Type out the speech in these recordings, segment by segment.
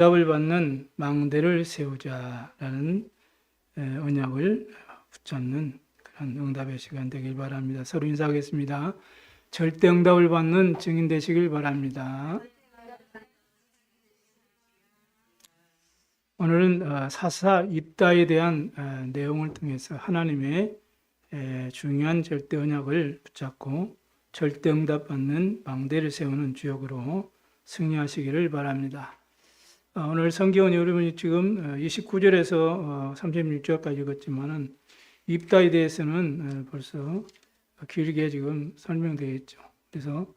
응답을 받는 망대를 세우자라는 언약을 붙잡는 그런 응답의 시간 되길 바랍니다. 서로 인사하겠습니다. 절대 응답을 받는 증인 되시길 바랍니다. 오늘은 사사 입다에 대한 내용을 통해서 하나님의 중요한 절대 언약을 붙잡고 절대 응답 받는 망대를 세우는 주역으로 승리하시기를 바랍니다. 오늘 성경은 여러분이 지금 29절에서 36절까지 읽었지만은 입다에 대해서는 벌써 길게 지금 설명되어 있죠. 그래서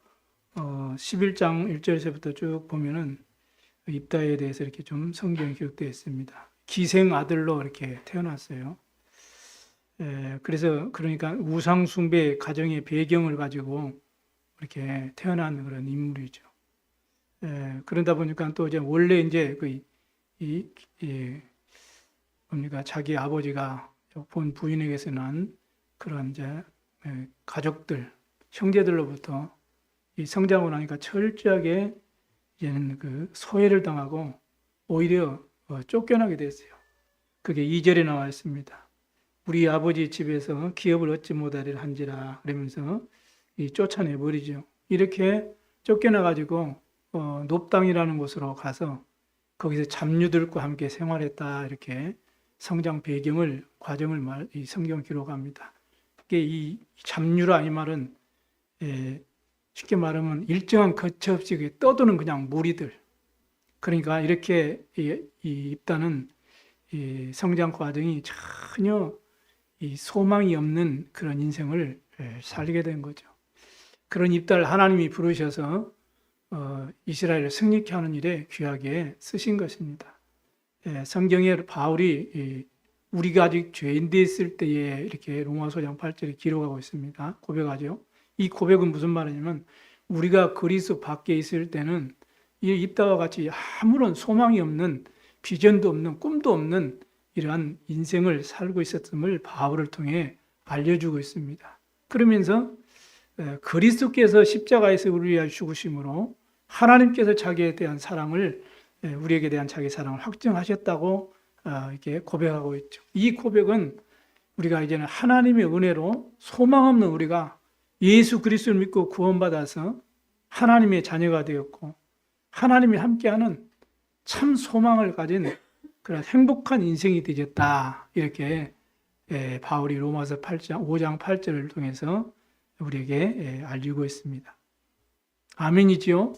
11장 1절에서부터 쭉 보면은 입다에 대해서 이렇게 좀 성경이 기록되어 있습니다. 기생 아들로 이렇게 태어났어요. 그래서 그러니까 우상 숭배 가정의 배경을 가지고 이렇게 태어난 그런 인물이죠. 그러다 보니까 또 이제 원래 이제 뭡니까 자기 아버지가 본 부인에게서 난 그런 이제 가족들 형제들로부터 이 성장을 하니까 철저하게 이제는 그 소외를 당하고 오히려 쫓겨나게 됐어요. 그게 2절에 나와 있습니다. 우리 아버지 집에서 기업을 얻지 못하리라 한지라 그러면서 쫓아내 버리죠. 이렇게 쫓겨나 가지고 높당이라는 곳으로 가서 거기서 잡류들과 함께 생활했다 이렇게 성장 배경을 과정을 이 성경 기록합니다. 이게 이 잡류라 이 말은 쉽게 말하면 일정한 거처 없이 떠도는 그냥 무리들. 그러니까 이렇게 이 입다는 이 성장 과정이 전혀 이 소망이 없는 그런 인생을 살게 된 거죠. 그런 입다를 하나님이 부르셔서 이스라엘을 승리케 하는 일에 귀하게 쓰신 것입니다. 성경에 바울이 우리가 아직 죄인 되었을 때에 이렇게 로마서 8절에 기록하고 있습니다. 고백하죠. 이 고백은 무슨 말이냐면 우리가 그리스도 밖에 있을 때는 이 입다와 같이 아무런 소망이 없는 비전도 없는 꿈도 없는 이러한 인생을 살고 있었음을 바울을 통해 알려주고 있습니다. 그러면서 그리스도께서 십자가에서 우리를 위하여 죽으심으로 하나님께서 자기에 대한 사랑을 우리에게 대한 자기 사랑을 확증하셨다고 이렇게 고백하고 있죠. 이 고백은 우리가 이제는 하나님의 은혜로 소망 없는 우리가 예수 그리스도를 믿고 구원받아서 하나님의 자녀가 되었고 하나님이 함께하는 참 소망을 가진 그런 행복한 인생이 되었다. 이렇게 바울이 로마서 5장 8절을 통해서 우리에게 알리고 있습니다. 아멘이지요?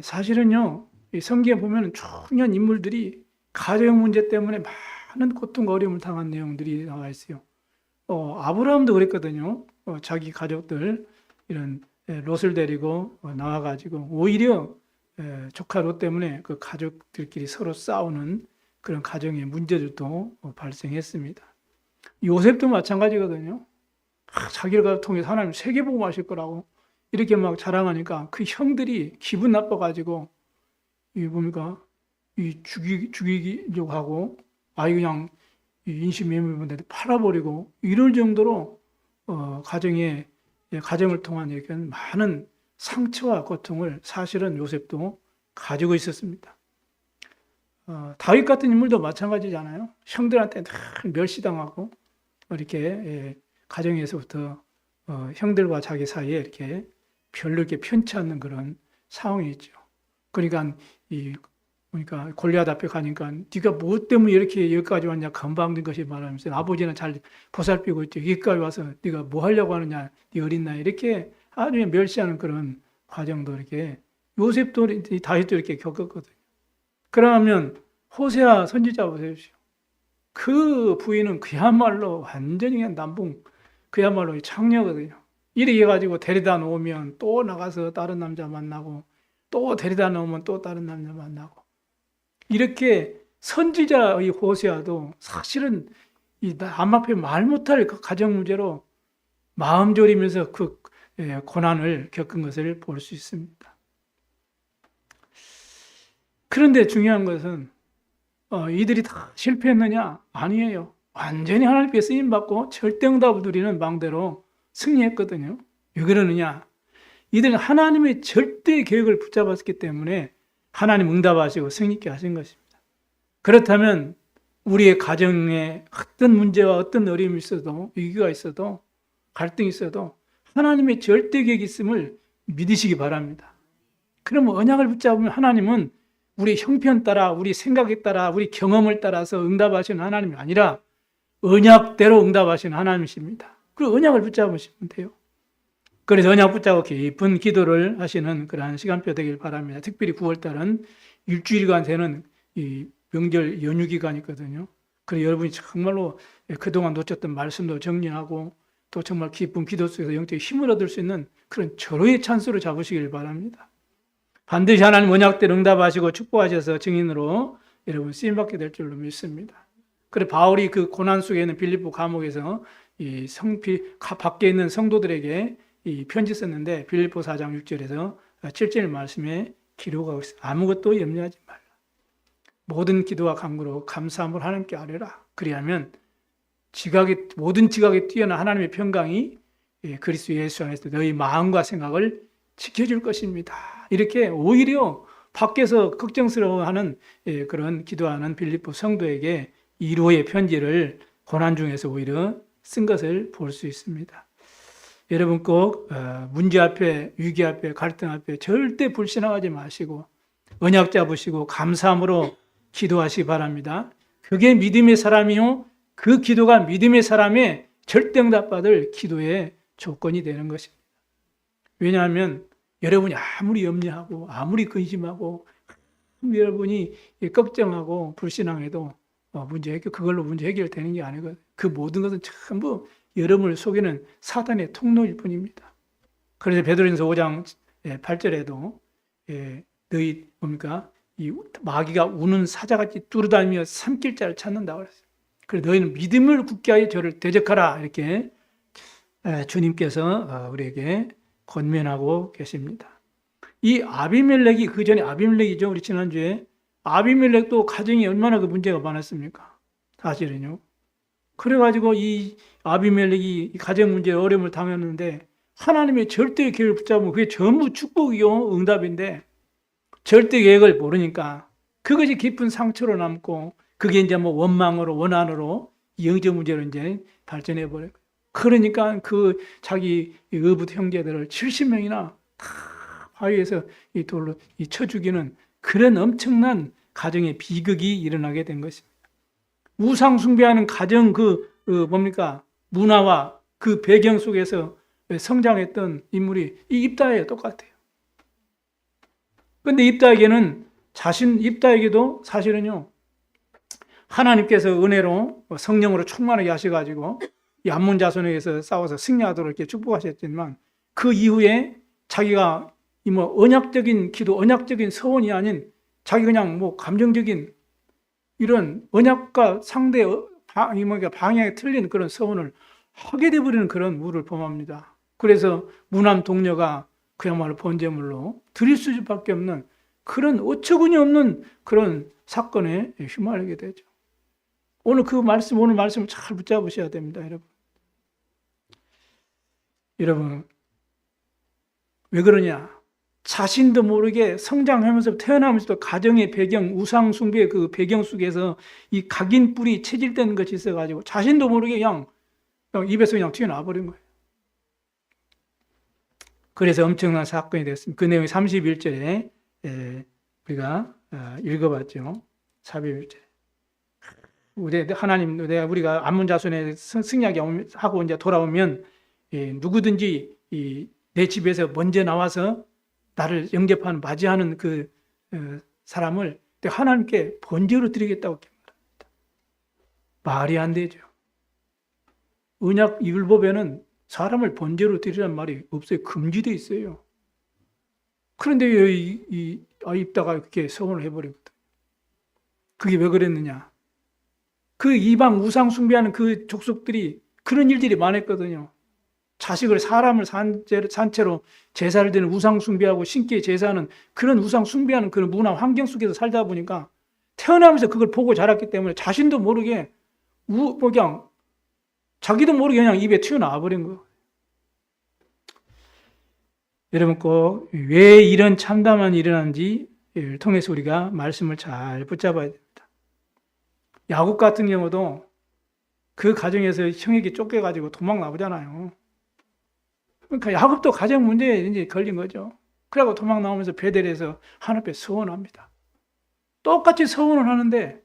사실은요, 성경에 보면 중요한 인물들이 가정 문제 때문에 많은 고통과 어려움을 당한 내용들이 나와 있어요. 아브라함도 그랬거든요. 자기 가족들 이런 롯을 데리고 나와가지고 오히려 조카 롯 때문에 그 가족들끼리 서로 싸우는 그런 가정의 문제들도 발생했습니다. 요셉도 마찬가지거든요. 자기를 통해서 하나님 세계복음하실 거라고 이렇게 막 자랑하니까 그 형들이 기분 나빠가지고 죽이려고 하고 그냥 인신매매분들 팔아버리고 이럴 정도로 가정을 통한 이렇게 많은 상처와 고통을 사실은 요셉도 가지고 있었습니다. 다윗 같은 인물도 마찬가지잖아요. 형들한테 멸시당하고 이렇게 가정에서부터 형들과 자기 사이에 이렇게 별로 이렇게 편치 않는 그런 상황이 있죠. 그러니까 골리앗 앞에 가니까 네가 뭐 때문에 이렇게 여기까지 왔냐 건방진 것이 말하면서 아버지는 잘 보살피고 있죠. 여기까지 와서 네가 뭐 하려고 하느냐 네 어린 나이 이렇게 아주 멸시하는 그런 과정도 이렇게 요셉도 다윗도 이렇게 겪었거든요. 그러면 호세아 선지자 보십시오. 그 부인은 그야말로 완전히 그냥 남봉 그야말로 창녀거든요. 이렇게 해가지고 데려다 놓으면 또 나가서 다른 남자 만나고 또 데려다 놓으면 또 다른 남자 만나고 이렇게 선지자의 호세아도 사실은 남 앞에 말 못할 그 가정 문제로 마음 졸이면서 그 고난을 겪은 것을 볼 수 있습니다. 그런데 중요한 것은 이들이 다 실패했느냐? 아니에요. 완전히 하나님께 쓰임받고 절대응답을 누리는 망대로 승리했거든요. 왜 그러느냐? 이들은 하나님의 절대 계획을 붙잡았기 때문에 하나님 응답하시고 승리케 하신 것입니다. 그렇다면 우리의 가정에 어떤 문제와 어떤 어려움이 있어도, 위기가 있어도, 갈등이 있어도 하나님의 절대 계획이 있음을 믿으시기 바랍니다. 그러면 언약을 붙잡으면 하나님은 우리 형편 따라, 우리 생각에 따라, 우리 경험을 따라서 응답하시는 하나님이 아니라 언약대로 응답하시는 하나님이십니다. 그리고 언약을 붙잡으시면 돼요. 그래서 언약 붙잡고 깊은 기도를 하시는 그러한 시간표 되길 바랍니다. 특별히 9월달은 일주일간 되는 이 명절 연휴 기간이거든요. 그래서 여러분이 정말로 그동안 놓쳤던 말씀도 정리하고 또 정말 깊은 기도 속에서 영적인 힘을 얻을 수 있는 그런 절호의 찬스로 잡으시길 바랍니다. 반드시 하나님 언약대로 응답하시고 축복하셔서 증인으로 여러분 쓰임받게 될 줄로 믿습니다. 그래 바울이 그 고난 속에 있는 빌립보 감옥에서 이 밖에 있는 성도들에게 이 편지 썼는데 빌립보 4장 6절에서 7절 말씀에 기록하고 있어요. 아무것도 염려하지 말라. 모든 기도와 간구로 감사함을 하나님께 아뢰라. 그리하면 모든 지각에 뛰어난 하나님의 평강이 그리스도 예수 안에서 너희 마음과 생각을 지켜줄 것입니다. 이렇게 오히려 밖에서 걱정스러워하는 그런 기도하는 빌립보 성도에게 1호의 편지를 고난 중에서 오히려 쓴 것을 볼 수 있습니다. 여러분 꼭 문제 앞에, 위기 앞에, 갈등 앞에 절대 불신앙하지 마시고 언약 잡으시고 감사함으로 기도하시기 바랍니다. 그게 믿음의 사람이요, 그 기도가 믿음의 사람의 절대 응답받을 기도의 조건이 되는 것입니다. 왜냐하면 여러분이 아무리 염려하고 아무리 근심하고 여러분이 걱정하고 불신앙해도 그걸로 문제 해결되는 게 아니거든요. 그 모든 것은 전부 여러분을 속이는 사단의 통로일 뿐입니다. 그래서 베드로전서 5장 8절에도 너희 뭡니까? 이 마귀가 우는 사자같이 뚜루다니며 삼킬 자를 찾는다고 그랬어요. 그래서 너희는 믿음을 굳게 하여 저를 대적하라 이렇게 주님께서 우리에게 권면하고 계십니다. 이 아비멜렉이 그 전에 아비멜렉이죠. 우리 지난주에 아비멜렉도 가정이 얼마나 그 문제가 많았습니까? 사실은요. 그래가지고 이 아비멜렉이 가정 문제에 어려움을 당했는데 하나님의 절대 계획을 붙잡으면 그게 전부 축복이요 응답인데 절대 계획을 모르니까 그것이 깊은 상처로 남고 그게 이제 뭐 원망으로 원한으로 영적 문제로 이제 발전해 버려요. 그러니까 그 자기 의붓 형제들을 70명이나 다 바위에서 이 돌로 쳐 죽이는 그런 엄청난 가정의 비극이 일어나게 된 것입니다. 우상 숭배하는 가정 뭡니까? 문화와 그 배경 속에서 성장했던 인물이 이 입다에 똑같아요. 근데 입다에게도 사실은요, 하나님께서 은혜로 성령으로 충만하게 하셔가지고 이 암몬 자손에게서 싸워서 승리하도록 이렇게 축복하셨지만 그 이후에 자기가 언약적인 기도, 언약적인 서원이 아닌 자기 그냥 감정적인 이런 언약과 상대 방향이 틀린 그런 서원을 하게 되어버리는 그런 우를 범합니다. 그래서 무남 동료가 그야말로 번제물로 드릴 수밖에 없는 그런 어처구니 없는 그런 사건에 휘말리게 되죠. 오늘 말씀을 잘 붙잡으셔야 됩니다, 여러분. 여러분, 왜 그러냐? 자신도 모르게 성장하면서 태어나면서도 가정의 배경, 우상 숭배의 그 배경 속에서 이 각인 뿌리 체질되는 것이 있어가지고 자신도 모르게 그냥 입에서 그냥 튀어나와 버린 거예요. 그래서 엄청난 사건이 됐습니다. 그 내용이 31절에 우리가 읽어봤죠. 31절에. 우리가 암몬 자손에 승리하고 이제 돌아오면 누구든지 내 집에서 먼저 나와서 나를 영접하는 맞이하는 그 사람을 하나님께 번제로 드리겠다고 말합니다. 말이 안 되죠. 언약 율법에는 사람을 번제로 드리라는 말이 없어요. 금지되어 있어요. 그런데 왜 입다가 그렇게 서원을 해버리거든. 그게 왜 그랬느냐? 그 이방 우상 숭배하는 그 족속들이 그런 일들이 많았거든요. 사람을 산채로 제사를 드리는 우상 숭배하고 신기에 제사하는 그런 우상 숭배하는 그런 문화 환경 속에서 살다 보니까 태어나면서 그걸 보고 자랐기 때문에 자신도 모르게 그냥 자기도 모르게 그냥 입에 튀어나와 버린 거예요. 여러분 꼭 왜 이런 참담한 일이 일어난지 통해서 우리가 말씀을 잘 붙잡아야 됩니다. 야곱 같은 경우도 그 가정에서 형에게 쫓겨가지고 도망 나오잖아요. 그러니까 야곱도 가정 문제에 이제 걸린 거죠. 그러고 도망 나오면서 베델에서 하나님 앞에 서원합니다. 똑같이 서원을 하는데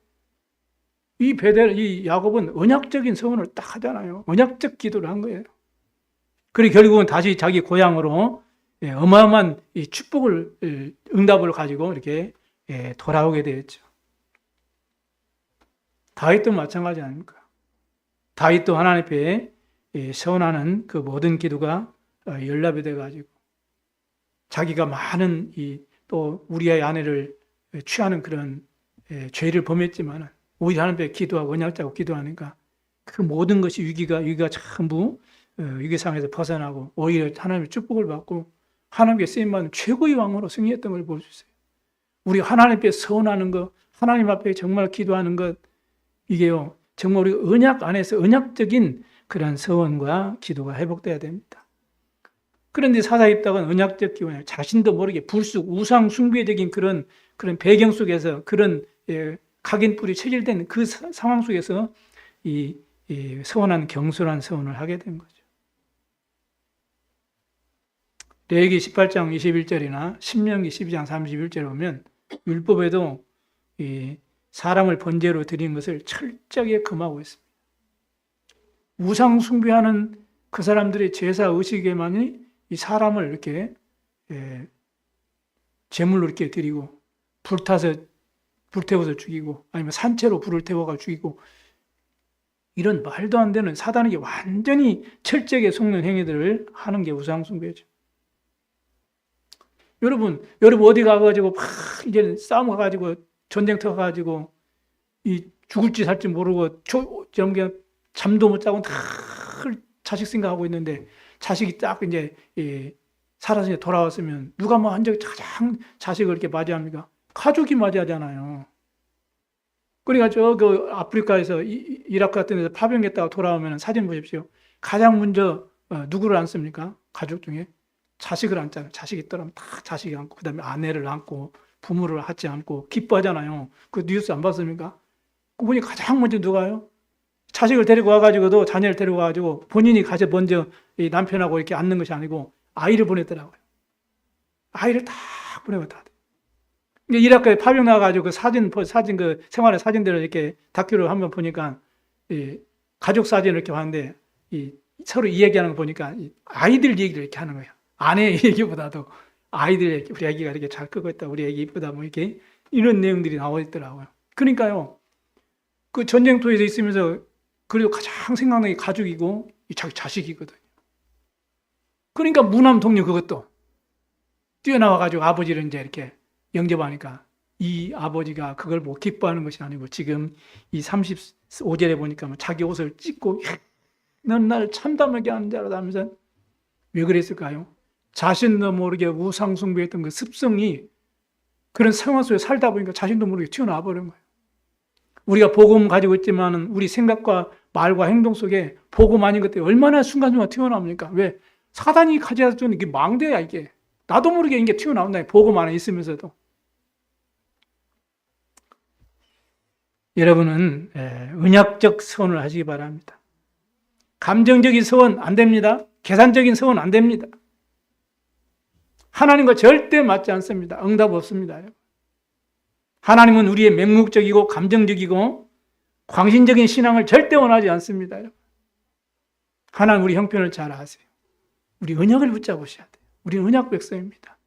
이 야곱은 언약적인 서원을 딱 하잖아요. 언약적 기도를 한 거예요. 그리고 결국은 다시 자기 고향으로 어마어마한 이 축복을 응답을 가지고 이렇게 돌아오게 되었죠. 다윗도 마찬가지 아닙니까? 다윗도 하나님 앞에 서원하는 그 모든 기도가 연락이 돼가지고 자기가 많은 또 우리의 아내를 취하는 그런 죄를 범했지만 오히려 하나님 앞에 기도하고 언약자고 기도하니까 그 모든 것이 위기가 전부 위기 상황에서 벗어나고 오히려 하나님의 축복을 받고 하나님께 쓰임받는 최고의 왕으로 승리했던 걸 볼 수 있어요. 우리 하나님 앞에 서원하는 것, 하나님 앞에 정말 기도하는 것, 이게요 정말 우리 언약 안에서 언약적인 그런 서원과 기도가 회복돼야 됩니다. 그런데 사사입다가 언약적 기도는 자신도 모르게 불쑥 우상 숭배적인 그런 배경 속에서 그런 각인뿔이 체질된 그 상황 속에서 이 서원한 경솔한 서원을 하게 된 거죠. 레위기 18장 21절이나 신명기 12장 31절에 보면 율법에도 이 사람을 번제로 드린 것을 철저하게 금하고 있습니다. 우상 숭배하는 그 사람들의 제사 의식에만이 이 사람을 이렇게 제물로 이렇게 드리고 불태워서 죽이고 아니면 산채로 불을 태워가 죽이고 이런 말도 안 되는 사단에게 완전히 철저하게 속는 행위들을 하는 게 우상 숭배죠. 여러분 어디 가가지고 막 이제 싸움 가가지고 전쟁터 가가지고 이 죽을지 살지 모르고 잠도 못 자고 다 자식 생각하고 있는데 자식이 딱 이제 살아서 돌아왔으면 누가 뭐 한 적이 가장 자식을 이렇게 맞이합니까? 가족이 맞이하잖아요. 그러니까 그 아프리카에서 이라크 같은 데서 파병했다가 돌아오면 사진 보십시오. 가장 먼저 누구를 안습니까? 가족 중에 자식을 안잖아요. 자식이 있더라면 다 자식이 안고 그다음에 아내를 안고 부모를 같이 안고 기뻐하잖아요. 그 뉴스 안 봤습니까? 그분이 가장 먼저 누가요? 자식을 데리고 와가지고도 자녀를 데리고 와가지고 본인이 가서 먼저 이 남편하고 이렇게 앉는 것이 아니고 아이를 보냈더라고요. 아이를 다 보내고 다. 이라크에 파병 나가지고 그 사진 그 생활의 사진들을 이렇게 다큐를 한번 보니까 이 가족 사진을 이렇게 봤는데 서로 이야기하는 거 보니까 아이들 얘기를 이렇게 하는 거예요. 아내 얘기보다도 아이들 얘기, 우리 아기가 이렇게 잘 크고 있다, 우리 아기 이쁘다, 뭐 이렇게 이런 내용들이 나와 있더라고요. 그러니까요, 그 전쟁터에서 있으면서 그래도 가장 생각나는 게 가족이고 자기 자식이거든요. 그러니까 무남동료 그것도 뛰어나와가지고 아버지를 이제 이렇게 영접하니까 이 아버지가 그걸 뭐 기뻐하는 것이 아니고 지금 이 35절에 보니까 뭐 자기 옷을 찢고 넌 나를 참담하게 하는 자라다 하면서 왜 그랬을까요? 자신도 모르게 우상 숭배했던 그 습성이 그런 상황 속에 살다 보니까 자신도 모르게 튀어나와 버린 거예요. 우리가 복음 가지고 있지만은 우리 생각과 말과 행동 속에 복음 아닌 것들이 얼마나 순간순간 튀어나옵니까? 왜? 사단이 가져다 주는 이게 망대야, 이게. 나도 모르게 이게 튀어나온다. 복음 안에 있으면서도. 여러분은 언약적 서원을 하시기 바랍니다. 감정적인 서원 안 됩니다. 계산적인 서원 안 됩니다. 하나님과 절대 맞지 않습니다. 응답 없습니다. 하나님은 우리의 맹목적이고 감정적이고 광신적인 신앙을 절대 원하지 않습니다. 하나님 우리 형편을 잘 아세요. 우리 언약을 붙잡으셔야 돼요. 우리는 언약 백성입니다.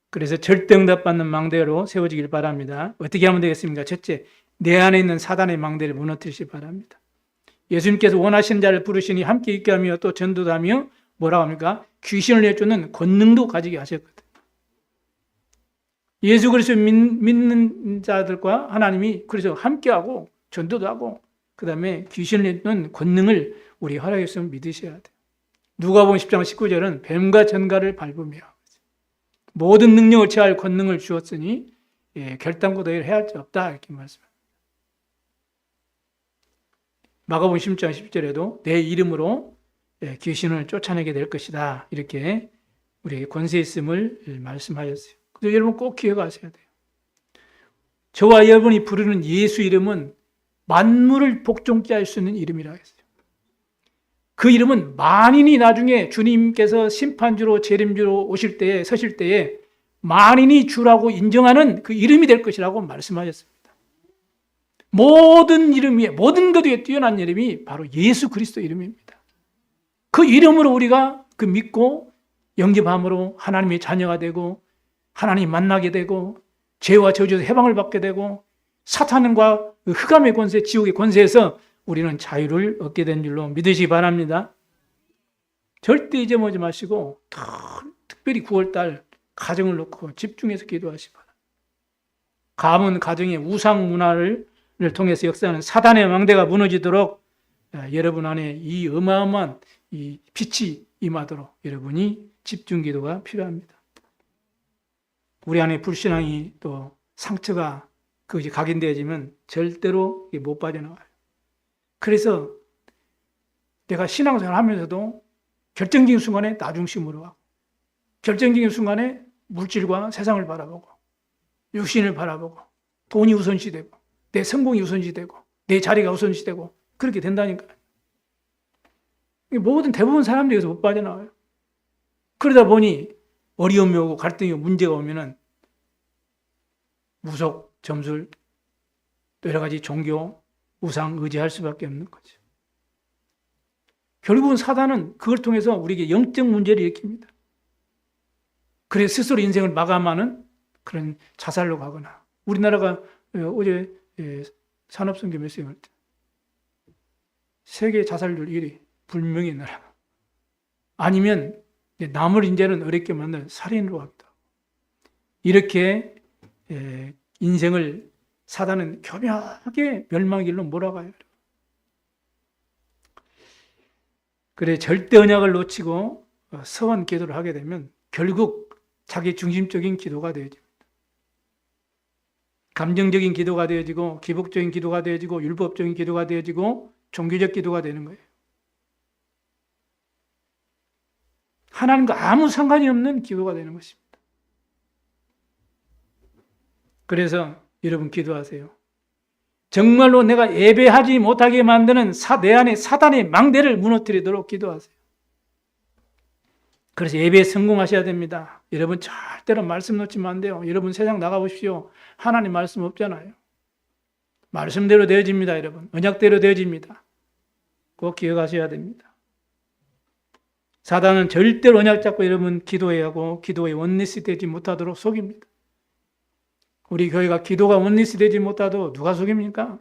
그래서 절대 응답받는 망대로 세워지길 바랍니다. 어떻게 하면 되겠습니까? 첫째, 내 안에 있는 사단의 망대를 무너뜨리시기 바랍니다. 예수님께서 원하시는 자를 부르시니 함께 있게 하며 또 전도도 하며 뭐라고 합니까? 귀신을 내쫓는 권능도 가지게 하셨거든요. 예수 그리스도 믿는 자들과 하나님이 그래서 함께하고 전도도 하고 그 다음에 귀신을 내쫓는 권능을 우리 허락했으면 믿으셔야 돼요. 누가복음 10장 19절은 뱀과 전갈을 밟으며 모든 능력을 취할 권능을 주었으니 결단코 너희를 해할 수 없다 이렇게 말씀합니다. 마가복음 10장 10절에도 내 이름으로 귀신을 쫓아내게 될 것이다 이렇게 우리에게 권세 있음을 말씀하셨어요. 그래서 여러분 꼭 기억하셔야 돼요. 저와 여러분이 부르는 예수 이름은 만물을 복종케 할 수 있는 이름이라고 했어요. 그 이름은 만인이 나중에 주님께서 심판주로 재림주로 오실 때에 서실 때에 만인이 주라고 인정하는 그 이름이 될 것이라고 말씀하셨습니다. 모든 이름 위에, 모든 것 위에 뛰어난 이름이 바로 예수 그리스도 이름입니다. 그 이름으로 우리가 그 믿고 영접함으로 하나님의 자녀가 되고 하나님 만나게 되고 죄와 저주에서 해방을 받게 되고 사탄과 흑암의 권세, 지옥의 권세에서 우리는 자유를 얻게 된 줄로 믿으시기 바랍니다. 절대 잊어먹지 마시고 특별히 9월달 가정을 놓고 집중해서 기도하시기 바랍니다. 가문 가정의 우상 문화를 통해서 역사하는 사단의 망대가 무너지도록 여러분 안에 이 어마어마한 이 빛이 임하도록 여러분이 집중 기도가 필요합니다. 우리 안에 불신앙이 또 상처가 그것이 각인되어지면 절대로 못 빠져나와요. 그래서 내가 신앙생활 하면서도 결정적인 순간에 나 중심으로 하고 결정적인 순간에 물질과 세상을 바라보고 육신을 바라보고 돈이 우선시되고 내 성공이 우선시되고 내 자리가 우선시되고 그렇게 된다니까요. 모든 대부분 사람들이 여기서 못 빠져나와요. 그러다 보니 어려움이 오고 갈등이 오고 문제가 오면은 무속, 점술, 또 여러 가지 종교, 우상 의지할 수밖에 없는 거죠. 결국은 사단은 그걸 통해서 우리에게 영적 문제를 일으킵니다. 그래서 스스로 인생을 마감하는 그런 자살로 가거나 우리나라가 어제 산업선교 메시지 할 때 세계 자살률 1위 불명의 나라 아니면 남을 이제는 어렵게 만든 살인으로 합니다. 이렇게 인생을 사단은 교묘하게 멸망의 길로 몰아가요. 그래 절대 언약을 놓치고 서원 기도를 하게 되면 결국 자기 중심적인 기도가 되어집니다. 감정적인 기도가 되어지고 기복적인 기도가 되어지고 율법적인 기도가 되어지고 종교적 기도가 되는 거예요. 하나님과 아무 상관이 없는 기도가 되는 것입니다. 그래서 여러분 기도하세요. 정말로 내가 예배하지 못하게 만드는 내 안에 사단의 망대를 무너뜨리도록 기도하세요. 그래서 예배에 성공하셔야 됩니다. 여러분 절대로 말씀 놓치면 안 돼요. 여러분 세상 나가보십시오. 하나님 말씀 없잖아요. 말씀대로 되어집니다. 여러분 언약대로 되어집니다. 꼭 기억하셔야 됩니다. 사단은 절대로 언약 잡고 여러분 기도해야 하고 기도에 원리스 되지 못하도록 속입니다. 우리 교회가 기도가 원리스 되지 못하도록 누가 속입니까?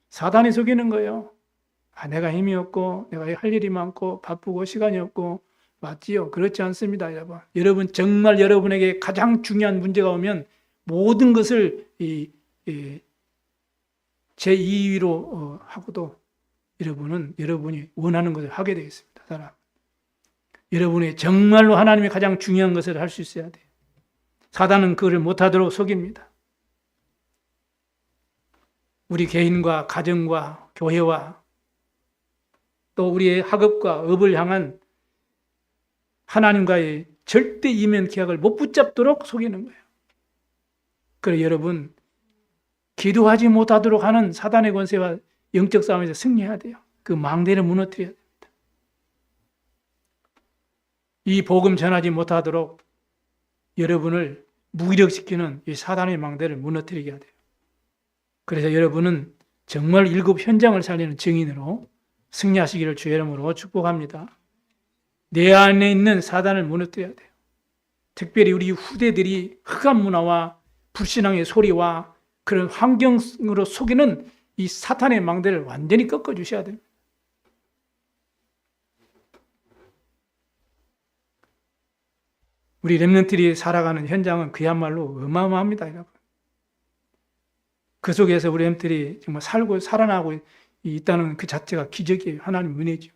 사단이 속이는 거예요. 내가 힘이 없고 내가 할 일이 많고 바쁘고 시간이 없고 맞지요? 그렇지 않습니다, 여러분. 여러분 정말 여러분에게 가장 중요한 문제가 오면 모든 것을 제2위로 하고도 여러분이 원하는 것을 하게 되어 있습니다. 사람. 여러분이 정말로 하나님의 가장 중요한 것을 할 수 있어야 돼요. 사단은 그것을 못하도록 속입니다. 우리 개인과 가정과 교회와 또 우리의 학업과 업을 향한 하나님과의 절대 이면 계약을 못 붙잡도록 속이는 거예요. 그래서 여러분 기도하지 못하도록 하는 사단의 권세와 영적 싸움에서 승리해야 돼요. 그 망대를 무너뜨려야 됩니다. 이 복음 전하지 못하도록 여러분을 무기력시키는 이 사단의 망대를 무너뜨리게 해야 돼요. 그래서 여러분은 정말 7 현장을 살리는 증인으로 승리하시기를 주의 이름으로 축복합니다. 내 안에 있는 사단을 무너뜨려야 돼요. 특별히 우리 후대들이 흑암 문화와 불신앙의 소리와 그런 환경으로 속이는 이 사탄의 망대를 완전히 꺾어주셔야 됩니다. 우리 렘넌트들이 살아가는 현장은 그야말로 어마어마합니다, 여러분. 그 속에서 우리 렘넌트들이 정말 살고 살아나고 있다는 그 자체가 기적이에요. 하나님 은혜죠.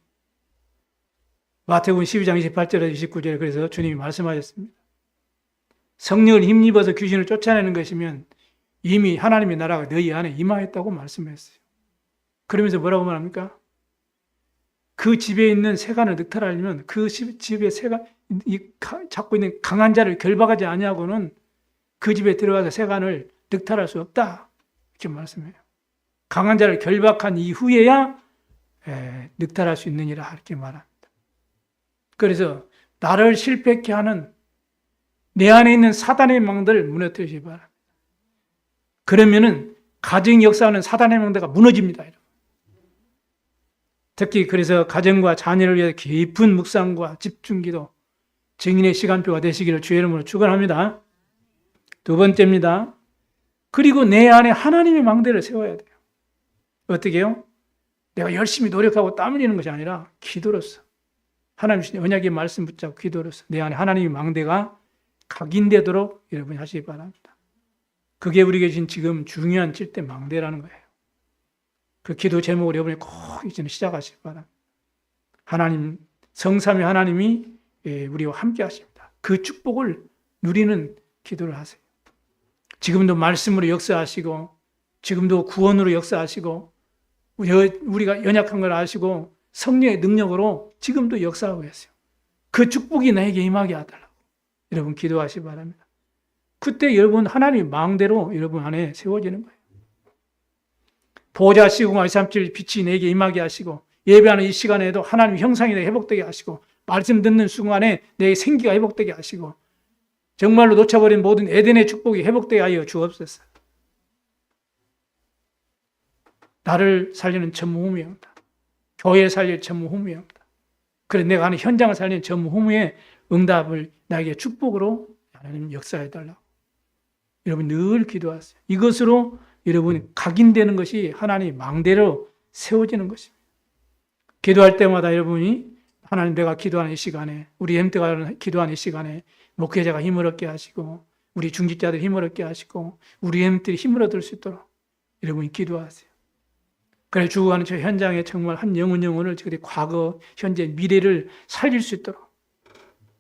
마태복음 12장 28절에서 29절에 그래서 주님이 말씀하셨습니다. 성령을 힘입어서 귀신을 쫓아내는 것이면 이미 하나님의 나라가 너희 안에 임하였다고 말씀했어요. 그러면서 뭐라고 말합니까? 그 집에 있는 세간을 늑탈하려면 그 집에 잡고 있는 강한 자를 결박하지 아니하고는 그 집에 들어가서 세간을 늑탈할 수 없다. 이렇게 말씀해요. 강한 자를 결박한 이후에야 늑탈할 수 있느니라 이렇게 말합니다. 그래서 나를 실패케 하는 내 안에 있는 사단의 망대를 무너뜨리시 바랍니다. 그러면은 가정 역사하는 사단의 망대가 무너집니다. 특히 그래서 가정과 자녀를 위해 깊은 묵상과 집중기도, 증인의 시간표가 되시기를 주의 이름으로 축원합니다. 두 번째입니다. 그리고 내 안에 하나님의 망대를 세워야 돼요. 어떻게 해요? 내가 열심히 노력하고 땀 흘리는 것이 아니라 기도로서 하나님 주신 언약의 말씀 붙잡고 기도로서 내 안에 하나님의 망대가 각인되도록 여러분이 하시기 바랍니다. 그게 우리에게 주신 지금 중요한 7대 망대라는 거예요. 그 기도 제목을 여러분이 꼭 이제는 시작하시기 바랍니다. 하나님, 성삼위 하나님이 우리와 함께 하십니다. 그 축복을 누리는 기도를 하세요. 지금도 말씀으로 역사하시고, 지금도 구원으로 역사하시고, 우리가 연약한 걸 아시고, 성령의 능력으로 지금도 역사하고 계세요. 그 축복이 나에게 임하게 하달라고 여러분 기도하시기 바랍니다. 그때 여러분 하나님의 망대로 여러분 안에 세워지는 거예요. 보좌 시공과 237 빛이 내게 임하게 하시고, 예배하는 이 시간에도 하나님의 형상이 내게 회복되게 하시고, 말씀 듣는 순간에 내 생기가 회복되게 하시고, 정말로 놓쳐버린 모든 에덴의 축복이 회복되게 하여 주옵소서. 나를 살리는 전무후무입니다. 교회를 살릴 전무후무입니다. 그래 내가 하는 현장을 살리는 전무후무의 응답을 나에게 축복으로 하나님 역사해달라고 여러분 늘 기도하세요. 이것으로 여러분 각인되는 것이 하나님의 망대로 세워지는 것입니다. 기도할 때마다 여러분이 하나님 내가 기도하는 이 시간에, 우리 엠트가 기도하는 이 시간에 목회자가 힘을 얻게 하시고, 우리 중직자들이 힘을 얻게 하시고, 우리 엠트들이 힘을 얻을 수 있도록 여러분이 기도하세요. 그래 죽어가는 저 현장에 정말 한 영혼을 저들이 과거, 현재, 미래를 살릴 수 있도록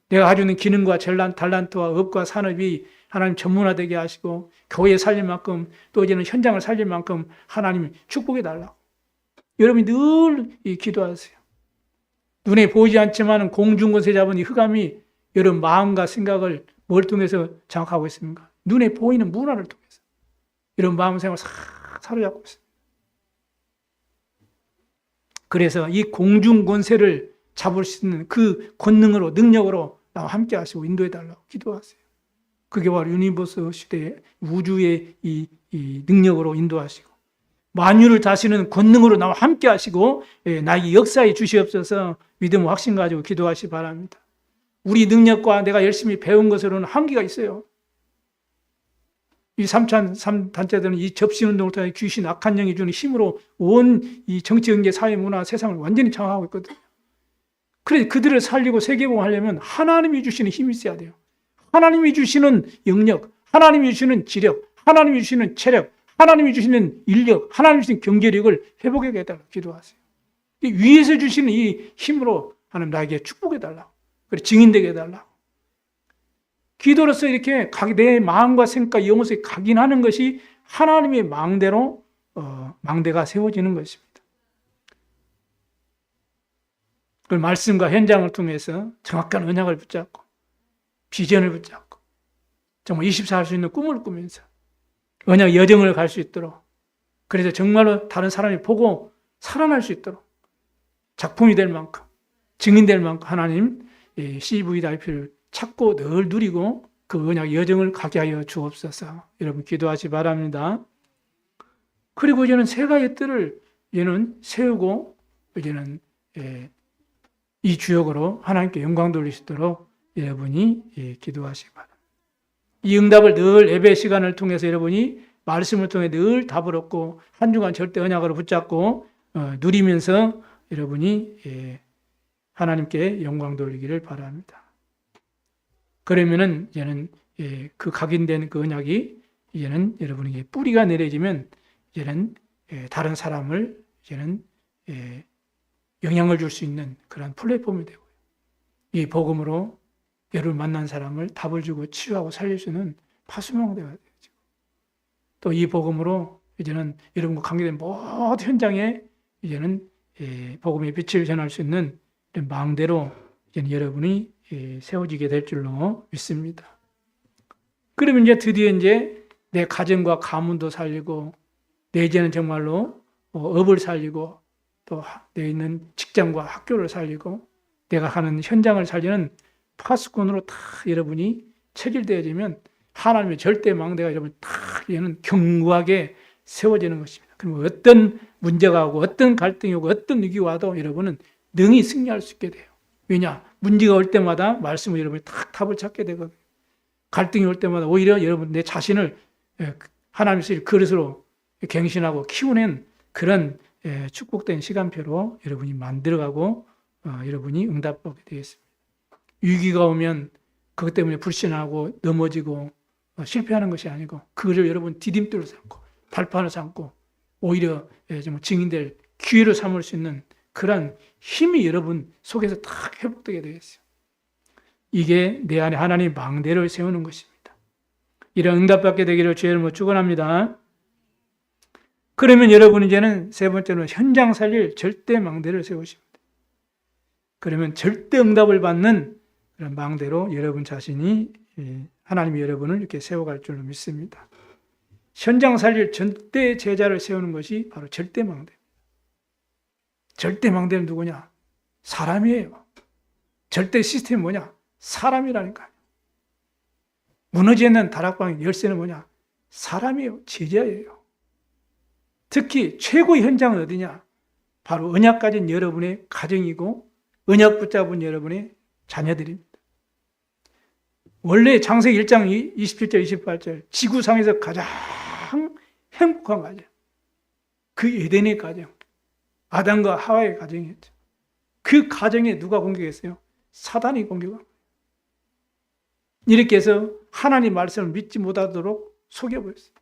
내가 가지고 있는 기능과 달란트와 업과 산업이 하나님 전문화되게 하시고 교회 살릴 만큼 또 이제는 현장을 살릴 만큼 하나님 축복해 달라고 여러분이 늘 기도하세요. 눈에 보이지 않지만 공중권세 잡은 이 흑암이 여러분 마음과 생각을 뭘 통해서 장악하고 있습니까? 눈에 보이는 문화를 통해서 여러분 마음 생각을 싹 사로잡고 있습니다. 그래서 이 공중권세를 잡을 수 있는 그 권능으로 능력으로 나와 함께 하시고 인도해 달라고 기도하세요. 그게 바로 유니버스 시대의 우주의 이 능력으로 인도하시고 만유를 다스리는 권능으로 나와 함께 하시고 나에게 역사에 주시옵소서 믿음 확신 가지고 기도하시 바랍니다. 우리 능력과 내가 열심히 배운 것으로는 한계가 있어요. 이 3단체들은 이 접신운동을 통해 귀신 악한 영이 주는 힘으로 온 이 정치, 경제, 사회, 문화, 세상을 완전히 장악하고 있거든요. 그래 그들을 살리고 세계복음하려면 하나님이 주시는 힘이 있어야 돼요. 하나님이 주시는 영역, 하나님이 주시는 지력, 하나님이 주시는 체력, 하나님이 주시는 인력, 하나님이 주시는 경제력을 회복하게 해달라고 기도하세요. 위에서 주시는 이 힘으로 하나님 나에게 축복해달라고, 그리고 증인되게 해달라고. 기도로서 이렇게 내 마음과 생각과 영혼에 각인하는 것이 하나님의 망대로 망대가 세워지는 것입니다. 그 말씀과 현장을 통해서 정확한 언약을 붙잡고 비전을 붙잡고 정말 24할 수 있는 꿈을 꾸면서 언약 여정을 갈 수 있도록, 그래서 정말로 다른 사람이 보고 살아날 수 있도록 작품이 될 만큼 증인될 만큼 하나님 CVIP를 찾고 늘 누리고 그 언약 여정을 가게 하여 주옵소서. 여러분 기도하시 바랍니다. 그리고 이제는 세 가지 뜰을 이제는 세우고 이제는 이 주역으로 하나님께 영광 돌리시도록 여러분이 기도하시기 바랍니다. 이 응답을 늘 예배 시간을 통해서 여러분이 말씀을 통해 늘 답을 얻고 한 주간 절대 언약으로 붙잡고 누리면서 여러분이 하나님께 영광 돌리기를 바랍니다. 그러면은 이제는 그 각인된 그 언약이 이제는 여러분에게 뿌리가 내려지면 이제는 다른 사람을 이제는 영향을 줄 수 있는 그런 플랫폼이 되고요. 이 복음으로 여러분 만난 사람을 답을 주고 치유하고 살릴 수 있는 파수망대가 되죠. 또 이 복음으로 이제는 여러분과 관계된 모든 현장에 이제는 복음의 빛을 전할 수 있는 망대로 이제는 여러분이 세워지게 될 줄로 믿습니다. 그러면 이제 드디어 이제 내 가정과 가문도 살리고 내지는 정말로 업을 살리고 또 내 있는 직장과 학교를 살리고 내가 가는 현장을 살리는 파수꾼으로 다 여러분이 체질되어지면 하나님의 절대 망대가 여러분 다 얘는 견고하게 세워지는 것입니다. 그러면 어떤 문제가 오고 어떤 갈등이 오고 어떤 위기가 와도 여러분은 능히 승리할 수 있게 돼요. 왜냐? 문제가 올 때마다 말씀을 여러분이 탁 답을 찾게 되거든요. 갈등이 올 때마다 오히려 여러분 내 자신을 하나님의 그릇으로 갱신하고 키우는 그런 축복된 시간표로 여러분이 만들어가고 여러분이 응답하게 되겠습니다. 위기가 오면 그것 때문에 불신하고 넘어지고 실패하는 것이 아니고 그를 여러분 디딤돌로 삼고 발판을 삼고 오히려 증인될 기회로 삼을 수 있는 그런 힘이 여러분 속에서 딱 회복되게 되겠어요. 이게 내 안에 하나님 망대를 세우는 것입니다. 이런 응답받게 되기를 주의 이름으로 축원합니다. 그러면 여러분 이제는 세 번째로 현장 살릴 절대 망대를 세우십니다. 그러면 절대 응답을 받는 그런 망대로 여러분 자신이 하나님이 여러분을 이렇게 세워갈 줄로 믿습니다. 현장 살릴 절대 제자를 세우는 것이 바로 절대 망대. 절대 망대는 누구냐? 사람이에요. 절대 시스템이 뭐냐? 사람이라니까요. 무너지 있는 다락방 열쇠는 뭐냐? 사람이에요. 제자예요. 특히 최고의 현장은 어디냐? 바로 언약 가진 여러분의 가정이고 언약 붙잡은 여러분의 자녀들입니다. 원래 창세기 1장 27절 28절 지구상에서 가장 행복한 가정, 그 에덴의 가정, 아담과 하와의 가정이었죠. 그 가정에 누가 공격했어요? 사단이 공격한 거예요. 이렇게 해서 하나님 말씀을 믿지 못하도록 속여버렸어요.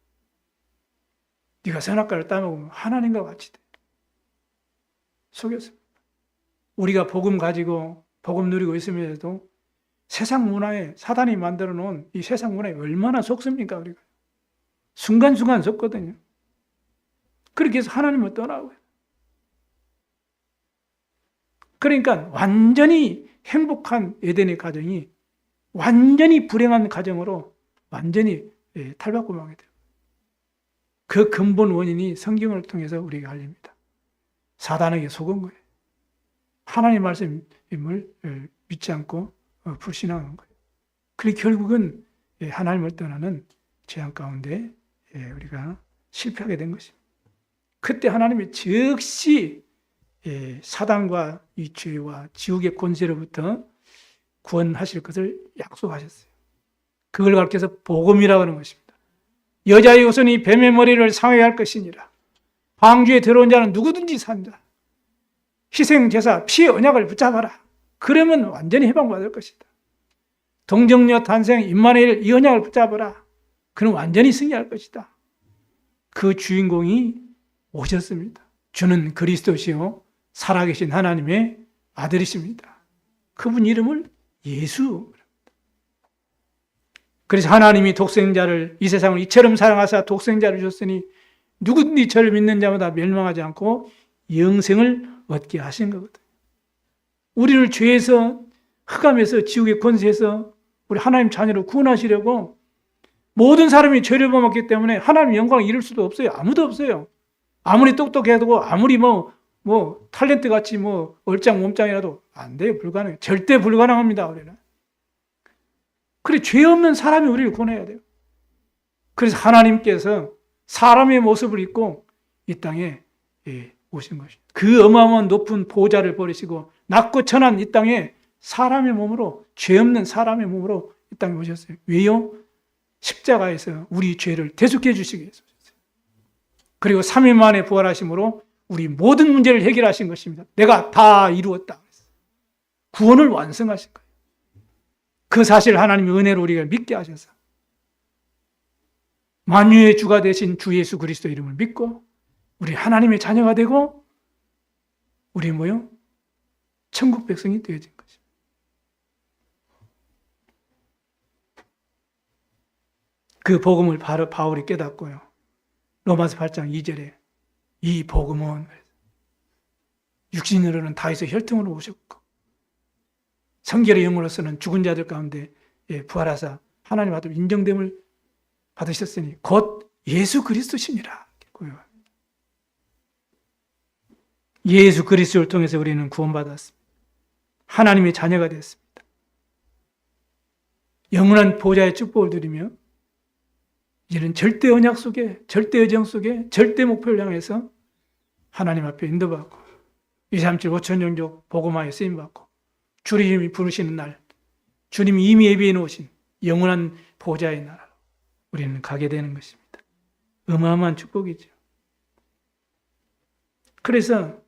네가 선악과를 따먹으면 하나님과 같이 돼. 속였습니다. 우리가 복음 가지고 복음 누리고 있으면서도 세상 문화에 사단이 만들어 놓은 이 세상 문화에 얼마나 속습니까? 우리가 순간순간 속거든요. 그렇게 해서 하나님을 떠나고요. 그러니까 완전히 행복한 에덴의 가정이 완전히 불행한 가정으로 완전히 탈바꿈하게 돼요. 그 근본 원인이 성경을 통해서 우리가 알립니다. 사단에게 속은 거예요. 하나님 말씀을 믿지 않고 불신하는 거예요. 그리고 결국은 하나님을 떠나는 재앙 가운데 우리가 실패하게 된 것입니다. 그때 하나님이 즉시 사단과 이 죄와 지옥의 권세로부터 구원하실 것을 약속하셨어요. 그걸 가르쳐서 복음이라고 하는 것입니다. 여자의 후손이 뱀의 머리를 상하게 것이니라. 방주에 들어온 자는 누구든지 산다. 희생제사 피의 언약을 붙잡아라. 그러면 완전히 해방받을 것이다. 동정녀 탄생 임마누엘 이 언약을 붙잡아라. 그는 완전히 승리할 것이다. 그 주인공이 오셨습니다. 주는 그리스도시요 살아계신 하나님의 아들이십니다. 그분 이름을 예수. 그래서 하나님이 독생자를 이 세상을 이처럼 사랑하사 독생자를 주셨으니 누구든지 저를 믿는 자마다 멸망하지 않고 영생을 얻게 하신 거거든요. 우리를 죄에서 흑암에서 지옥의 권세에서 우리 하나님 자녀로 구원하시려고 모든 사람이 죄를 범했기 때문에 하나님 영광을 이룰 수도 없어요. 아무도 없어요. 아무리 똑똑해도 아무리 탤런트 같이 얼짱 몸짱이라도 안 돼요. 불가능해요. 절대 불가능합니다. 우리는. 그래 죄 없는 사람이 우리를 구원해야 돼요. 그래서 하나님께서 사람의 모습을 입고 이 땅에 오신 것이죠. 그 어마어마한 높은 보좌를 버리시고 낮고 천한 이 땅에 사람의 몸으로 죄 없는 사람의 몸으로 이 땅에 오셨어요. 왜요? 십자가에서 우리 죄를 대속해 주시기 위해서 오셨어요. 그리고 3일 만에 부활하심으로 우리 모든 문제를 해결하신 것입니다. 내가 다 이루었다. 구원을 완성하신 거예요. 그 사실 하나님의 은혜로 우리가 믿게 하셔서 만유의 주가 되신 주 예수 그리스도 이름을 믿고 우리 하나님의 자녀가 되고 우리 천국 백성이 되어진 것입니다. 그 복음을 바로 바울이 깨닫고요. 로마서 8장 2절에 이 복음은 육신으로는 다윗의 혈통으로 오셨고 성결의 영으로서는 죽은 자들 가운데 부활하사 하나님 앞에 인정됨을 받으셨으니 곧 예수 그리스도시니라. 예수 그리스도를 통해서 우리는 구원받았습니다. 하나님의 자녀가 됐습니다. 영원한 보좌의 축복을 누리며 이제는 절대 언약 속에, 절대 의정 속에, 절대 목표를 향해서 하나님 앞에 인도받고 237 5천 영족 복음화에 쓰임받고 주님이 부르시는 날, 주님이 이미 예비해 놓으신 영원한 보좌의 나라로 우리는 가게 되는 것입니다. 어마어마한 축복이죠. 그래서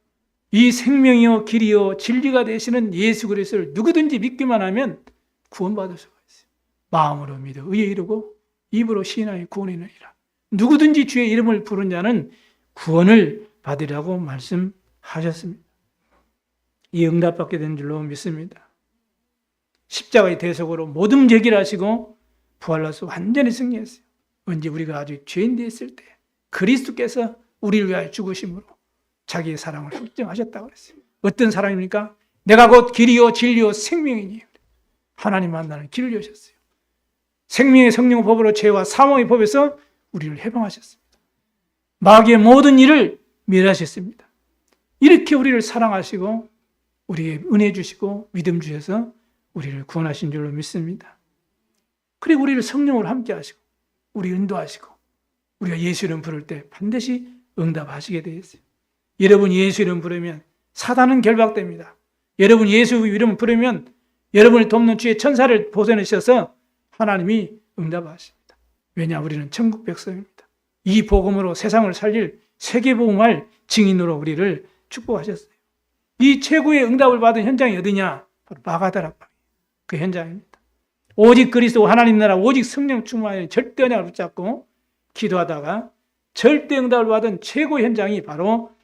이 생명이요 길이요 진리가 되시는 예수 그리스도를 누구든지 믿기만 하면 구원받을 수가 있어요. 마음으로 믿어 의에 이르고 입으로 시인하여 구원에 이르리라. 누구든지 주의 이름을 부른 자는 구원을 받으리라고 말씀하셨습니다. 이 응답받게 된 줄로 믿습니다. 십자가의 대속으로 모든 죄를 하시고 부활로서 완전히 승리했어요. 언제 우리가 아직 죄인 되었을 때 그리스도께서 우리를 위하여 죽으심으로 자기의 사랑을 확증하셨다고 그랬어요. 어떤 사랑입니까? 내가 곧 길이요 진리요 생명이니 하나님 만나는 길을 여셨어요. 생명의 성령 법으로 죄와 사망의 법에서 우리를 해방하셨습니다. 마귀의 모든 일을 멸하셨습니다. 이렇게 우리를 사랑하시고 우리에게 은혜 주시고 믿음 주셔서 우리를 구원하신 줄로 믿습니다. 그리고 우리를 성령으로 함께 하시고 우리 인도하시고 우리가 예수 이름 부를 때 반드시 응답하시게 되어 있어요. 여러분 예수 이름 부르면 사단은 결박됩니다. 여러분 예수 이름 부르면 여러분이 돕는 주의 천사를 보내셔서 하나님이 응답하십니다. 왜냐 우리는 천국 백성입니다. 이 복음으로 세상을 살릴 세계복음할 증인으로 우리를 축복하셨어요. 이 최고의 응답을 받은 현장이 어디냐? 바로 마가다락방 그 현장입니다. 오직 그리스도 하나님 나라 오직 성령 충만하여 절대 언약을 붙잡고 기도하다가 절대 응답을 받은 최고 현장이 바로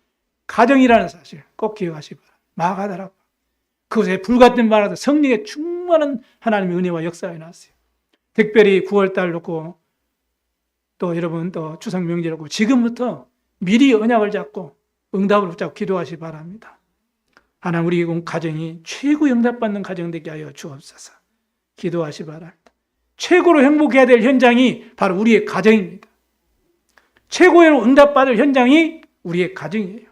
가정이라는 사실 꼭 기억하시기 바랍니다. 마가다락방 그곳에 불같은 바라도 성령의 충만한 하나님의 은혜와 역사가 나왔어요. 특별히 9월달 놓고 또 여러분 또 추석 명절 놓고 지금부터 미리 언약을 잡고 응답을 붙잡고 기도하시기 바랍니다. 하나님 우리 가정이 최고 응답받는 가정 되게 하여 주옵소서. 기도하시기 바랍니다. 최고로 행복해야 될 현장이 바로 우리의 가정입니다. 최고로 응답받을 현장이 우리의 가정이에요.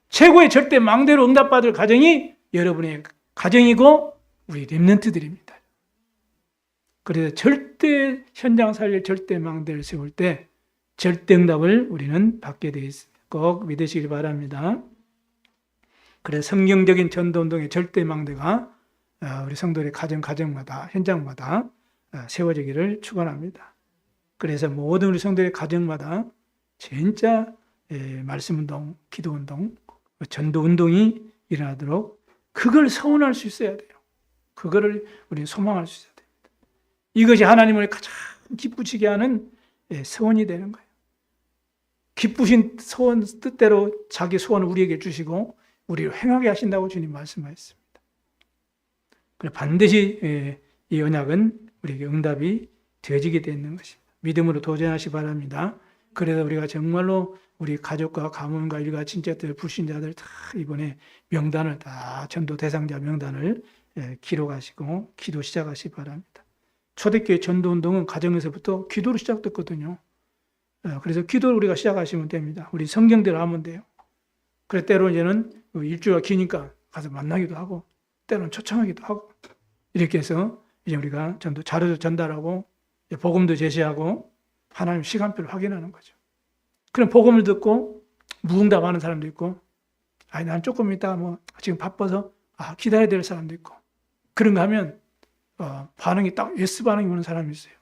최고의 절대 망대로 응답받을 가정이 여러분의 가정이고 우리 렘넌트들입니다. 그래서 절대 현장 살릴 절대 망대를 세울 때 절대 응답을 우리는 받게 되어 있습니다. 꼭 믿으시기 바랍니다. 그래서 성경적인 전도운동의 절대 망대가 우리 성도의 가정마다 현장마다 세워지기를 축원합니다. 그래서 모든 우리 성도의 가정마다 진짜 말씀운동, 기도운동, 전도운동이 일어나도록 그걸 서원할 수 있어야 돼요. 그거를 우리는 소망할 수 있어야 됩니다. 이것이 하나님을 가장 기쁘시게 하는 서원이 되는 거예요. 기쁘신 소원 뜻대로 자기 소원을 우리에게 주시고 우리를 행하게 하신다고 주님 말씀하셨습니다. 그래서 반드시 이 언약은 우리에게 응답이 되어지게 되는 것입니다. 믿음으로 도전하시 바랍니다. 그래서 우리가 정말로 우리 가족과 가문과 일가 친척들 불신자들 다 이번에 명단을 다 전도 대상자 명단을 기록하시고 기도 시작하시 바랍니다. 초대교회 전도운동은 가정에서부터 기도로 시작됐거든요. 그래서 기도를 우리가 시작하시면 됩니다. 우리 성경대로 하면 돼요. 그래 때로 이제는 일주일가 기니까 가서 만나기도 하고 때로는 초청하기도 하고 이렇게 해서 이제 우리가 전도 자료도 전달하고 복음도 제시하고 하나님 시간표를 확인하는 거죠. 그럼 복음을 듣고 무응답하는 사람도 있고 아니 난 조금 있다가 지금 바빠서 기다려야 될 사람도 있고 그런가 하면 반응이 딱 예스 반응이 오는 사람이 있어요.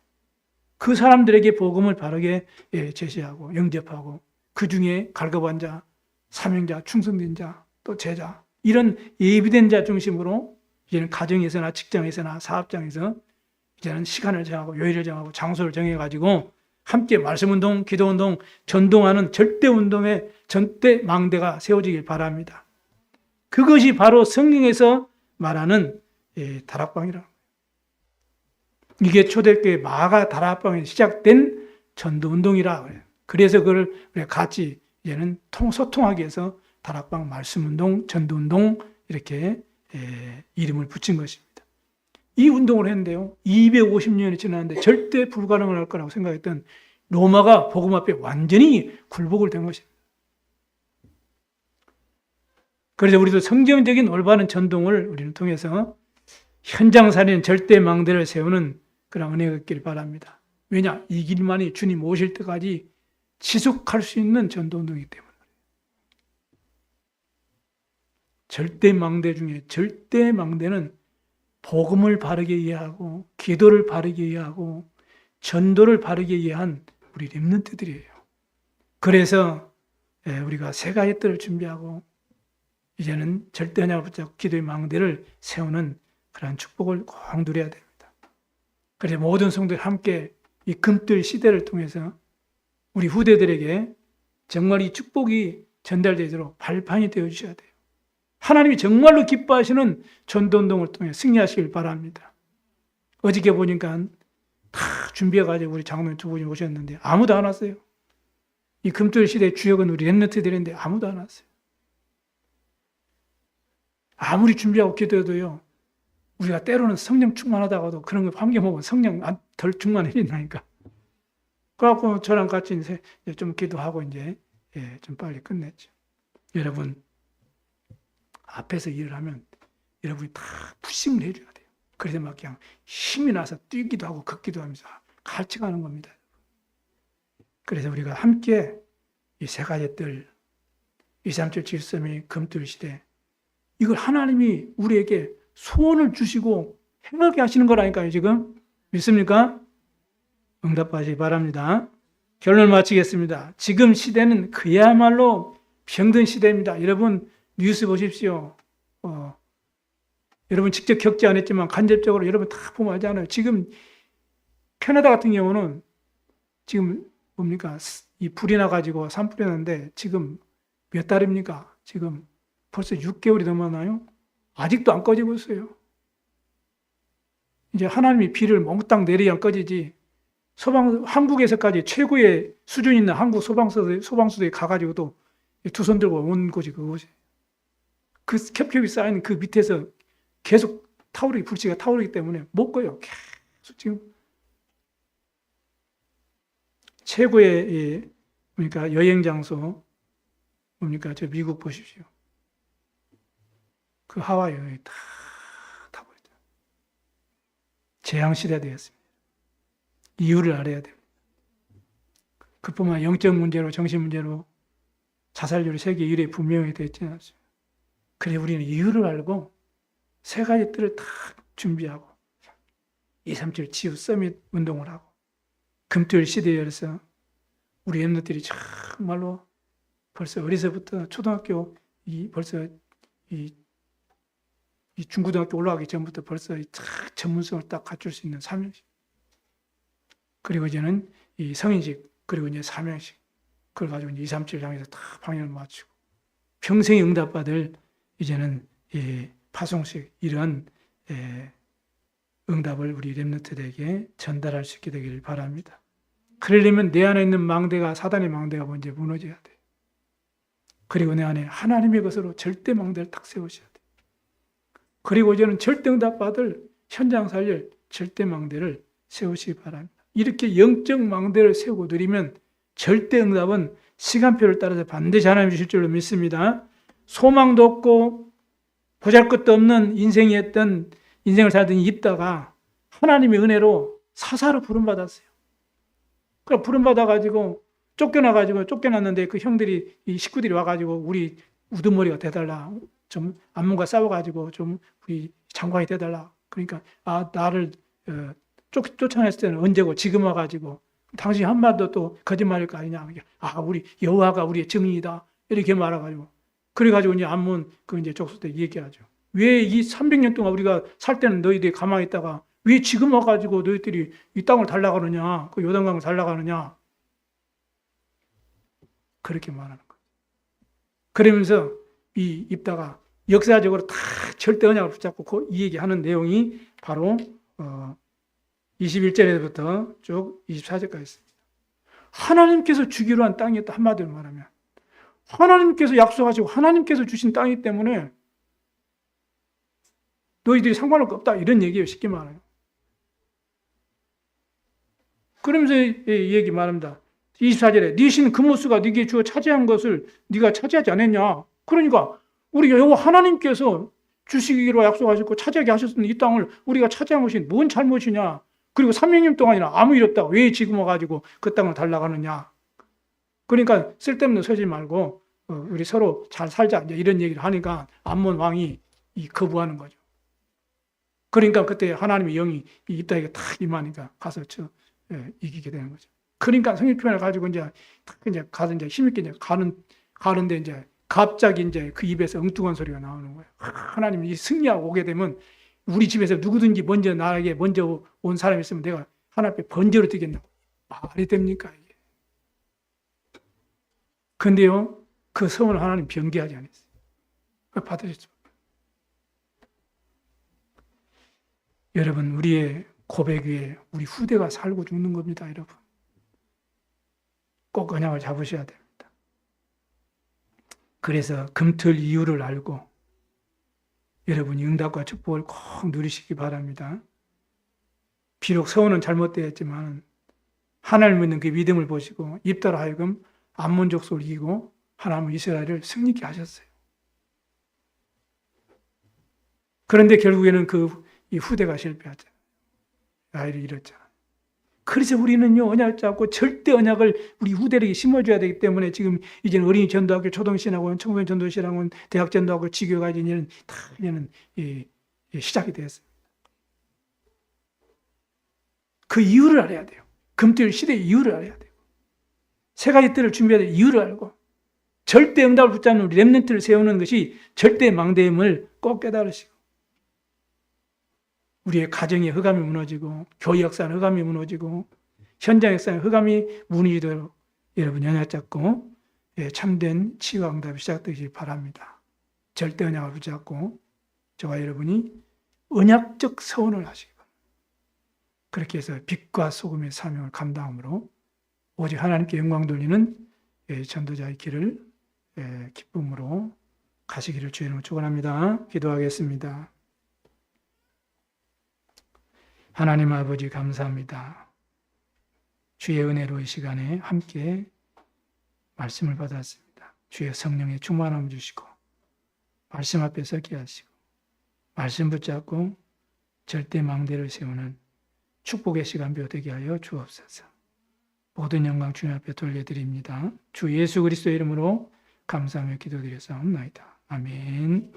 그 사람들에게 복음을 바르게 제시하고 영접하고 그 중에 갈급한 자, 사명자, 충성된 자, 또 제자 이런 예비된 자 중심으로 이제는 가정에서나 직장에서나 사업장에서 이제는 시간을 정하고 요일을 정하고 장소를 정해가지고 함께 말씀운동, 기도운동, 전동하는 절대운동의 절대 망대가 세워지길 바랍니다. 그것이 바로 성경에서 말하는 다락방이라는 거예요. 이게 초대교회 마가 다락방에 시작된 전도운동이라 그래요. 그래서 그걸 같이 이제는 소통하기 위해서 다락방 말씀운동, 전도운동 이렇게 이름을 붙인 것입니다. 이 운동을 했는데요. 250년이 지났는데 절대 불가능을 할 거라고 생각했던 로마가 복음 앞에 완전히 굴복을 된 것입니다. 그래서 우리도 성경적인 올바른 전통을 우리는 통해서 현장 살인 절대 망대를 세우는 그런 은혜가 있기를 바랍니다. 왜냐? 이 길만이 주님 오실 때까지 지속할 수 있는 전도운동이기 때문에. 절대 망대 중에 절대 망대는 복음을 바르게 이해하고 기도를 바르게 이해하고 전도를 바르게 이해한 우리 렘넌트들이에요. 그래서 우리가 세 가지 뜰을 준비하고 이제는 절대 언약을 붙잡고 기도의 망대를 세우는 그러한 축복을 꼭 누려야 됩니다. 그래서 모든 성도들 함께 이 금뜰 시대를 통해서 우리 후대들에게 정말 이 축복이 전달되도록 발판이 되어 주셔야 돼요. 하나님이 정말로 기뻐하시는 전도운동을 통해 승리하시길 바랍니다. 어저께 보니까 다 준비해가지고 우리 장로님 두 분이 오셨는데 아무도 안 왔어요. 이 금토일 시대의 주역은 우리 렘넌트들인데 아무도 안 왔어요. 아무리 준비하고 기도해도요, 우리가 때로는 성령 충만하다가도 그런 거 함께 먹으면 성령 덜 충만해진다니까. 그래갖고 저랑 같이 이제 좀 기도하고 이제 좀 빨리 끝냈죠. 여러분, 앞에서 일을 하면 여러분이 다 푸싱을 해줘야 돼요. 그래서 막 그냥 힘이 나서 뛰기도 하고 걷기도 하면서 같이 가는 겁니다. 그래서 우리가 함께 이 세 가지 뜰, 237 질서의 금뜰 시대, 이걸 하나님이 우리에게 소원을 주시고 행하게 하시는 거라니까요, 지금. 믿습니까? 응답하시기 바랍니다. 결론을 마치겠습니다. 지금 시대는 그야말로 병든 시대입니다. 여러분, 뉴스 보십시오. 여러분 직접 겪지 않았지만 간접적으로 여러분 다 보면 알잖아요. 지금 캐나다 같은 경우는 지금 뭡니까? 이 불이 나가지고 산불이 났는데 지금 몇 달입니까? 지금 벌써 6개월이 넘었나요? 아직도 안 꺼지고 있어요. 이제 하나님이 비를 몽땅 내려야 꺼지지. 한국에서까지 최고의 수준 있는 한국 소방서에 가가지고도 두 손 들고 온 곳이 그곳이에요. 그 캡캡이 쌓인 그 밑에서 계속 불씨가 타오르기 때문에 못 꺼요. 계속 지금 최고의 그러니까 여행 장소 뭡니까? 저 미국 보십시오. 그 하와이 다 타버렸죠. 재앙 시대 되었습니다. 이유를 알아야 됩니다. 그뿐만 영적 문제로 정신 문제로 자살률이 세계 1위에 분명히 되지 않습니다. 그래 우리는 이유를 알고 세 가지 뜰을 다 준비하고 237 치유 서밋 운동을 하고 금토일 시대에서 우리 엠너들이 정말로 벌써 어려서부터 초등학교 벌써 이 중고등학교 올라가기 전부터 벌써 전문성을 딱 갖출 수 있는 사명식, 그리고 이제는 이 성인식, 그리고 이제 사명식, 그걸 가지고 이제 237 향해서 다 방향을 맞추고 평생에 응답받을 이제는 이 파송식, 이런 응답을 우리 렘넌트들에게 전달할 수 있게 되기를 바랍니다. 그러려면 내 안에 있는 망대가, 사단의 망대가 먼저 무너져야 돼요. 그리고 내 안에 하나님의 것으로 절대 망대를 딱 세우셔야 돼요. 그리고 이제는 절대 응답 받을 현장 살릴 절대 망대를 세우시기 바랍니다. 이렇게 영적 망대를 세우고 드리면 절대 응답은 시간표를 따라서 반드시 하나님 주실 줄로 믿습니다. 소망도 없고 보잘것도 없는 인생이었던, 인생을 살던 입다가 하나님의 은혜로 사사로 부름받았어요. 그럼 부름받아가지고 쫓겨났는데 그 형들이, 이 식구들이 와가지고 우리 우두머리가 돼달라, 좀 안문과 싸워가지고 좀 우리 장관이 돼달라. 그러니까 나를 쫓아냈을 때는 언제고 지금 와가지고 당신 한마디도 또 거짓말일 거 아니냐. 우리 여호와가 우리의 증인이다. 이렇게 말해가지고 그래가지고 이제 안문 이제 족속 때 얘기하죠. 왜 이 300년 동안 우리가 살 때는 너희들이 가만히 있다가 왜 지금 와가지고 너희들이 이 땅을 달라고 하느냐, 그 요단강을 달라고 하느냐. 그렇게 말하는 거예요. 그러면서 이 입다가 역사적으로 다 절대 언약을 붙잡고 이 얘기하는 내용이 바로 21절에서부터 쭉 24절까지 있습니다. 하나님께서 주기로 한 땅이었다. 한마디로 말하면 하나님께서 약속하시고 하나님께서 주신 땅이기 때문에 너희들이 상관할 거 없다, 이런 얘기예요. 쉽게 말해요. 그러면서 이 얘기 말합니다. 24절에 네 신 금오스가 네게 주어 차지한 것을 네가 차지하지 않았냐. 그러니까 우리 여호와 하나님께서 주시기로 약속하셨고 차지하게 하셨던 이 땅을 우리가 차지한 것이 뭔 잘못이냐? 그리고 300년 동안이나 아무 일 없다. 왜 지금 와가지고 그 땅을 달라가느냐? 그러니까 쓸데없는 소리 말고 우리 서로 잘 살자 이제 이런 얘기를 하니까 암몬 왕이 거부하는 거죠. 그러니까 그때 하나님의 영이 이 땅에 탁 임하니까 가서 이기게 되는 거죠. 그러니까 성립편을 가지고 이제 가서 이제 힘있게 이제 가는데 이제 갑자기 이제 그 입에서 엉뚱한 소리가 나오는 거예요. 하나님이 승리하고 오게 되면 우리 집에서 누구든지 먼저 나에게 먼저 온 사람이 있으면 내가 하나님 앞에 번제로 드리겠나? 말이 됩니까 이게? 근데요 그 성을 하나님 변개하지 않았어요. 받으셨죠? 여러분 우리의 고백 위에 우리 후대가 살고 죽는 겁니다, 여러분. 꼭 언약을 잡으셔야 됩니다. 그래서 금틀 이유를 알고 여러분이 응답과 축복을 꼭 누리시기 바랍니다. 비록 서원은 잘못되었지만 하나님을 믿는 그 믿음을 보시고 입다로 하여금 암몬 족속을 이기고 하나님은 이스라엘을 승리케 하셨어요. 그런데 결국에는 이 후대가 실패하잖아요. 아이를 잃었잖아요. 그래서 우리는요 언약을 잡고 절대 언약을 우리 후대에게 심어줘야 되기 때문에 지금 이제는 어린이 전도학교, 초등신학원, 청소년 전도신학원, 대학 전도학교, 지교가 이제는 다 이제는 시작이 되었습니다. 그 이유를 알아야 돼요. 금토일 시대의 이유를 알아야 돼요. 세 가지 뜰을 준비해야 될 이유를 알고 절대 응답을 붙잡는 우리 렘넌트를 세우는 것이 절대 망대임을 꼭 깨달으시고 우리의 가정의 흑암이 무너지고 교회 역사는 흑암이 무너지고 현장 역사는 흑암이 무너지도록 여러분 언약 잡고 참된 치유와 응답이 시작되길 바랍니다. 절대 언약을 붙잡고 저와 여러분이 언약적 서원을 하시기 바랍니다. 그렇게 해서 빛과 소금의 사명을 감당함으로 오직 하나님께 영광 돌리는 전도자의 길을 기쁨으로 가시기를 주의 이름으로 축원합니다. 기도하겠습니다. 하나님 아버지 감사합니다. 주의 은혜로 이 시간에 함께 말씀을 받았습니다. 주의 성령의 충만함을 주시고 말씀 앞에 서게 하시고 말씀 붙잡고 절대 망대를 세우는 축복의 시간표 되게 하여 주옵소서. 모든 영광 주님 앞에 돌려드립니다. 주 예수 그리스도의 이름으로 감사하며 기도드려사옵나이다. 아멘.